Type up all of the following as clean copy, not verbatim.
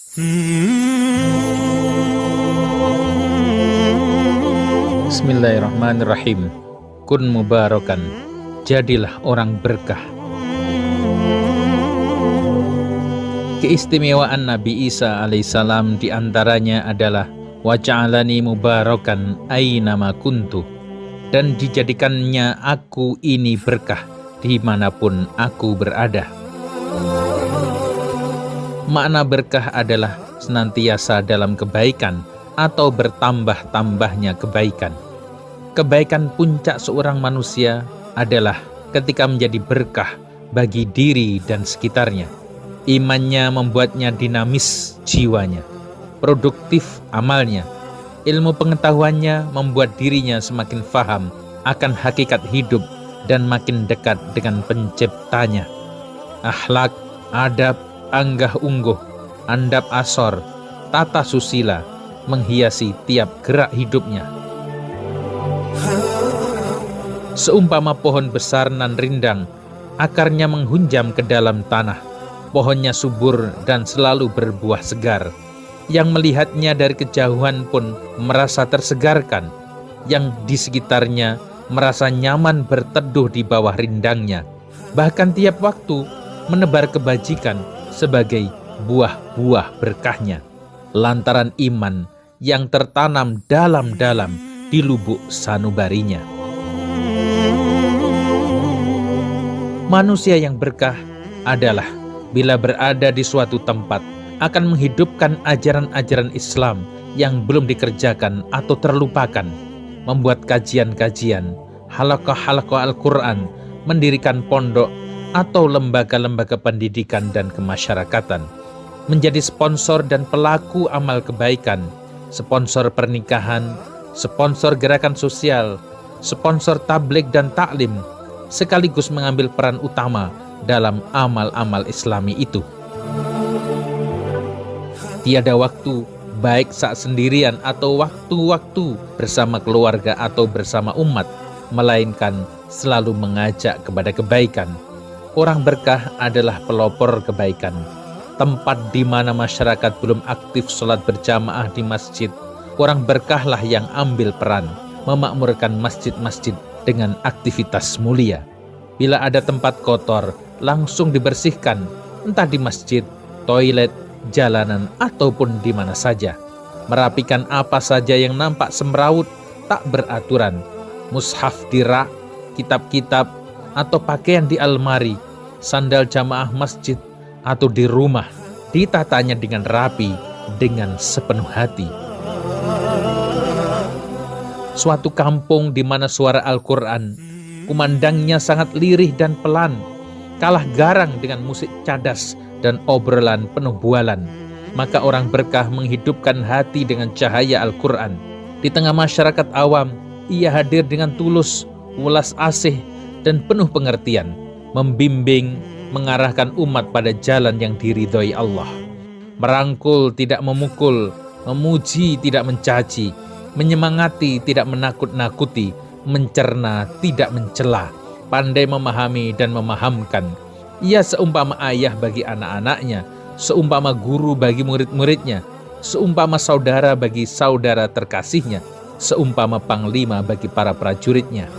Bismillahirrahmanirrahim. Kun mubarakan, jadilah orang berkah. Keistimewaan Nabi Isa alaihissalam diantaranya adalah waja'alani mubarakan aynama kuntu, dan dijadikannya aku ini berkah dimanapun aku berada. Makna berkah adalah senantiasa dalam kebaikan atau bertambah-tambahnya kebaikan. Kebaikan puncak seorang manusia adalah ketika menjadi berkah bagi diri dan sekitarnya. Imannya membuatnya dinamis jiwanya, produktif amalnya. Ilmu pengetahuannya membuat dirinya semakin faham akan hakikat hidup dan makin dekat dengan penciptanya. Akhlak, adab, anggah-ungguh, andap asor, tata susila menghiasi tiap gerak hidupnya. Seumpama pohon besar nan rindang, akarnya menghunjam ke dalam tanah. Pohonnya subur dan selalu berbuah segar. Yang melihatnya dari kejauhan pun merasa tersegarkan. Yang di sekitarnya merasa nyaman berteduh di bawah rindangnya. Bahkan tiap waktu menebar kebajikan sebagai buah-buah berkahnya. Lantaran iman yang tertanam dalam-dalam di lubuk sanubarinya. Manusia yang berkah adalah bila berada di suatu tempat akan menghidupkan ajaran-ajaran Islam yang belum dikerjakan atau terlupakan, membuat kajian-kajian, halaqah-halaqah Al-Quran, mendirikan pondok atau lembaga-lembaga pendidikan dan kemasyarakatan, menjadi sponsor dan pelaku amal kebaikan, sponsor pernikahan, sponsor gerakan sosial, sponsor tabligh dan taklim, sekaligus mengambil peran utama dalam amal-amal Islami itu. Tiada waktu, baik saat sendirian atau waktu-waktu bersama keluarga atau bersama umat, melainkan selalu mengajak kepada kebaikan. Orang berkah adalah pelopor kebaikan. Tempat di mana masyarakat belum aktif sholat berjamaah di masjid, orang berkahlah yang ambil peran memakmurkan masjid-masjid dengan aktivitas mulia. Bila ada tempat kotor, langsung dibersihkan, entah di masjid, toilet, jalanan, ataupun di mana saja. Merapikan apa saja yang nampak semrawut, tak beraturan. Mushaf di rak, kitab-kitab, atau pakaian di almari, sandal jamaah masjid, atau di rumah, ditatanya dengan rapi, dengan sepenuh hati. Suatu kampung di mana suara Al-Quran, kumandangnya sangat lirih dan pelan, kalah garang dengan musik cadas dan obrolan penuh bualan, maka orang berkah menghidupkan hati dengan cahaya Al-Quran. Di tengah masyarakat awam, ia hadir dengan tulus, welas asih, dan penuh pengertian, membimbing, mengarahkan umat pada jalan yang diridhoi Allah. Merangkul, tidak memukul, memuji, tidak mencaci, menyemangati, tidak menakut-nakuti, mencerna, tidak mencela, pandai memahami dan memahamkan. Ia seumpama ayah bagi anak-anaknya, seumpama guru bagi murid-muridnya, seumpama saudara bagi saudara terkasihnya, seumpama panglima bagi para prajuritnya.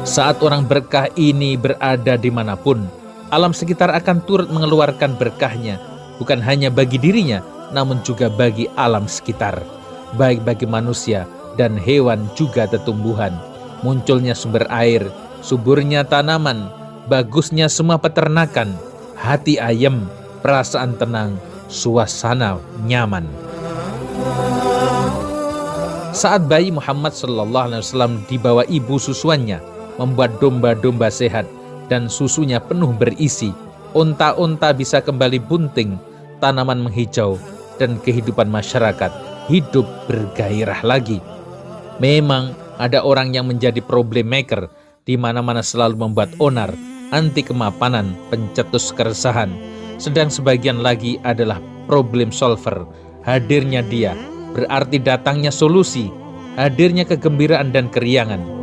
Saat orang berkah ini berada dimanapun, alam sekitar akan turut mengeluarkan berkahnya, bukan hanya bagi dirinya, namun juga bagi alam sekitar, baik bagi manusia dan hewan juga tumbuhan. Munculnya sumber air, suburnya tanaman, bagusnya semua peternakan, hati ayem, perasaan tenang, suasana nyaman. Saat bayi Muhammad SAW dibawa ibu susuannya, membuat domba-domba sehat dan susunya penuh berisi, unta-unta bisa kembali bunting, tanaman menghijau, dan kehidupan masyarakat hidup bergairah lagi. Memang ada orang yang menjadi problem maker, di mana-mana selalu membuat onar, anti kemapanan, pencetus keresahan. Sedang sebagian lagi adalah problem solver. Hadirnya dia berarti datangnya solusi, hadirnya kegembiraan dan keriangan.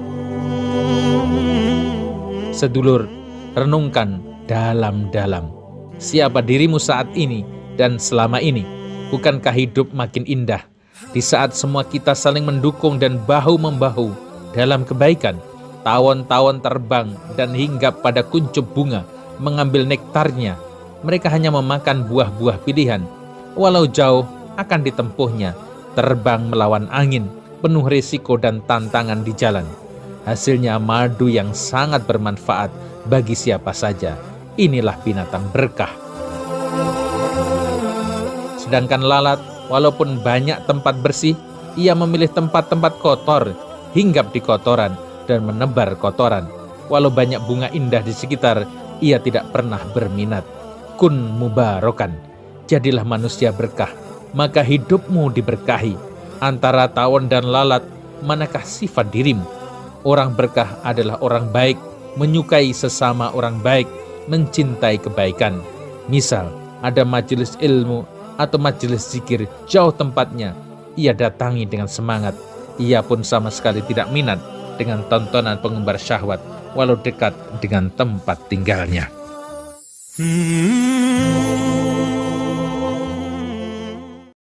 Sedulur, renungkan dalam-dalam. Siapa dirimu saat ini dan selama ini? Bukankah hidup makin indah di saat semua kita saling mendukung dan bahu-membahu dalam kebaikan? Tawon-tawon terbang dan hinggap pada kuncup bunga, mengambil nektarnya. Mereka hanya memakan buah-buah pilihan. Walau jauh akan ditempuhnya, terbang melawan angin, penuh risiko dan tantangan di jalan. Hasilnya madu yang sangat bermanfaat bagi siapa saja. Inilah binatang berkah. Sedangkan lalat, walaupun banyak tempat bersih, ia memilih tempat-tempat kotor, hinggap di kotoran dan menebar kotoran. Walau banyak bunga indah di sekitar, ia tidak pernah berminat. Kun mubarokan, jadilah manusia berkah, maka hidupmu diberkahi. Antara tawon dan lalat, manakah sifat dirimu? Orang berkah adalah orang baik, menyukai sesama orang baik, mencintai kebaikan. Misal, ada majelis ilmu atau majelis zikir jauh tempatnya, ia datangi dengan semangat. Ia pun sama sekali tidak minat dengan tontonan pengumbar syahwat, walau dekat dengan tempat tinggalnya.